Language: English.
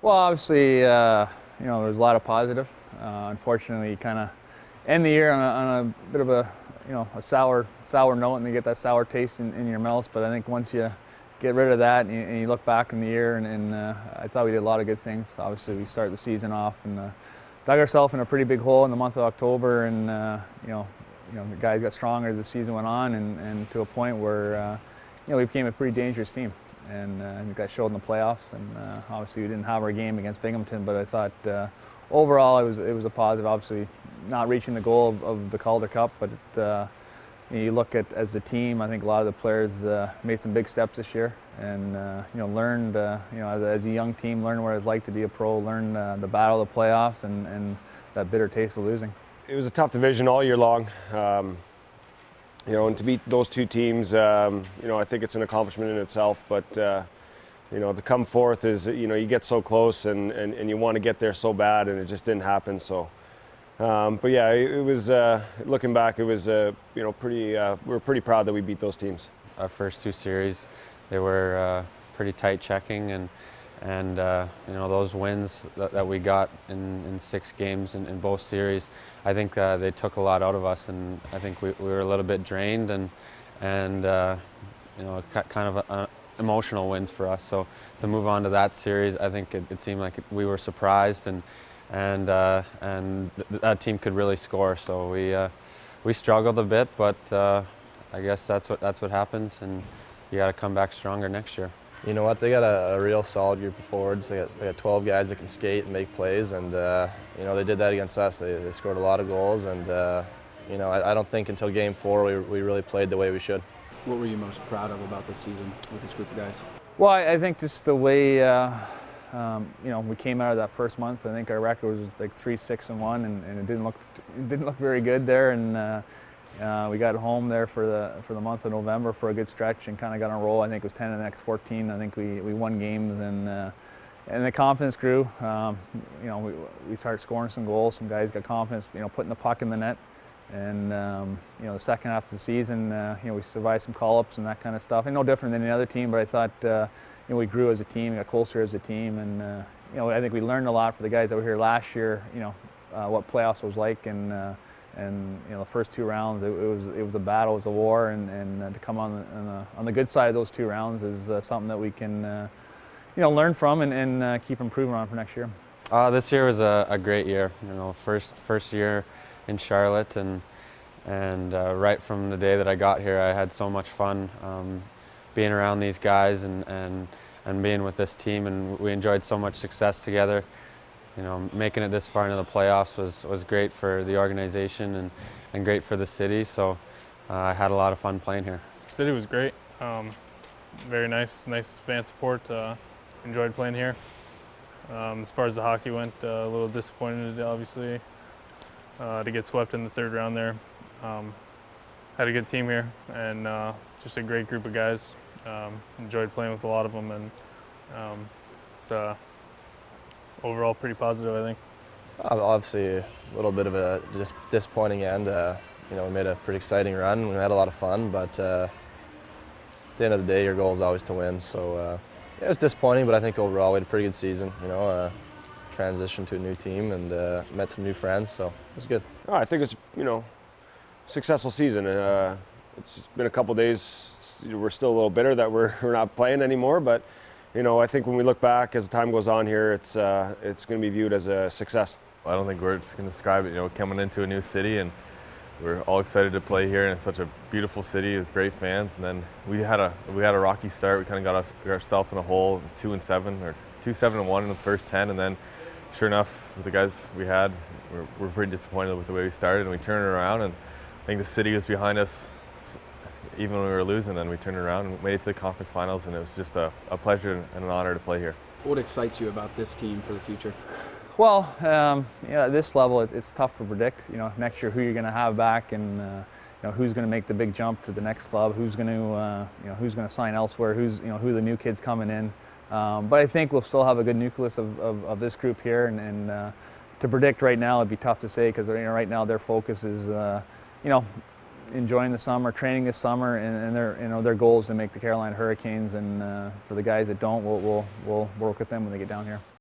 Well, obviously, there's a lot of positive. Unfortunately, you kind of end the year on a bit of a sour note, and you get that sour taste in your mouth. But I think once you get rid of that and you look back in the year, and I thought we did a lot of good things. Obviously, we started the season off and dug ourselves in a pretty big hole in the month of October, and the guys got stronger as the season went on, and to a point where we became a pretty dangerous team. And I think that showed in the playoffs. And obviously, we didn't have our game against Binghamton, but I thought overall it was a positive. Obviously, not reaching the goal of the Calder Cup, but you look at as a team. I think a lot of the players made some big steps this year, and learned as a young team, learned what it's like to be a pro, learned the battle of the playoffs, and that bitter taste of losing. It was a tough division all year long. And to beat those two teams, I think it's an accomplishment in itself. But to come fourth is, you get so close and you want to get there so bad, and it just didn't happen. So, but yeah, it was looking back, it was pretty. We were pretty proud that we beat those teams. Our first two series, they were pretty tight checking, and those wins that we got in 6 games in both series, I think they took a lot out of us, and I think we were a little bit drained and kind of emotional wins for us. So to move on to that series, I think it seemed like we were surprised, and that team could really score. So we struggled a bit, but I guess that's what happens, and you got to come back stronger next year. You know what? They got a real solid group of forwards. They got 12 guys that can skate and make plays, and they did that against us. They scored a lot of goals, and I don't think until Game 4 we really played the way we should. What were you most proud of about this season with this group of guys? Well, I think just the way we came out of that first month. I think our record was like 3-6-1, and it didn't look very good there, and. We got home there for the month of November for a good stretch and kind of got on a roll. I think it was 10 of the next 14. I think we won games, and the confidence grew. We started scoring some goals. Some guys got confidence, putting the puck in the net. And the second half of the season, we survived some call-ups and that kind of stuff. And no different than any other team, but I thought we grew as a team, got closer as a team, and I think we learned a lot for the guys that were here last year. What playoffs was like, and the first 2 rounds, it was a battle, it was a war, and to come on the good side of those 2 rounds is something that we can learn from and keep improving on for next year. This year was a great year. First year in Charlotte, and right from the day that I got here, I had so much fun being around these guys and being with this team, and we enjoyed so much success together. Making it this far into the playoffs was great for the organization and great for the city. So I had a lot of fun playing here. The city was great. Very nice fan support. Enjoyed playing here. As far as the hockey went, a little disappointed, obviously, to get swept in the 3rd round there. Had a good team here, and just a great group of guys. Enjoyed playing with a lot of them, and it's overall pretty positive, I think. Obviously, a little bit of a disappointing end. We made a pretty exciting run. We had a lot of fun, but at the end of the day, your goal is always to win. So it was disappointing, but I think overall we had a pretty good season. Transitioned to a new team and met some new friends, so it was good. I think it's successful season. It's just been a couple days. We're still a little bitter that we're not playing anymore, but. I think when we look back as time goes on here, it's going to be viewed as a success. I don't think words can describe it. Coming into a new city, and we're all excited to play here, and it's such a beautiful city with great fans. And then we had a rocky start. We kind of got ourselves in a hole, 2-7 or 2-7-1 in the first 10, and then sure enough, with the guys we had, we're pretty disappointed with the way we started, and we turned it around. And I think the city was behind us. Even when we were losing, and we turned around and made it to the conference finals, and it was just a pleasure and an honor to play here. What excites you about this team for the future? Well, at this level, it's tough to predict. Next year who you're going to have back, and who's going to make the big jump to the next club, who's going to sign elsewhere, who the new kids coming in. But I think we'll still have a good nucleus of this group here, and to predict right now it'd be tough to say, because right now their focus is enjoying the summer, training this summer, and their goal is to make the Carolina Hurricanes. And for the guys that don't, we'll work with them when they get down here.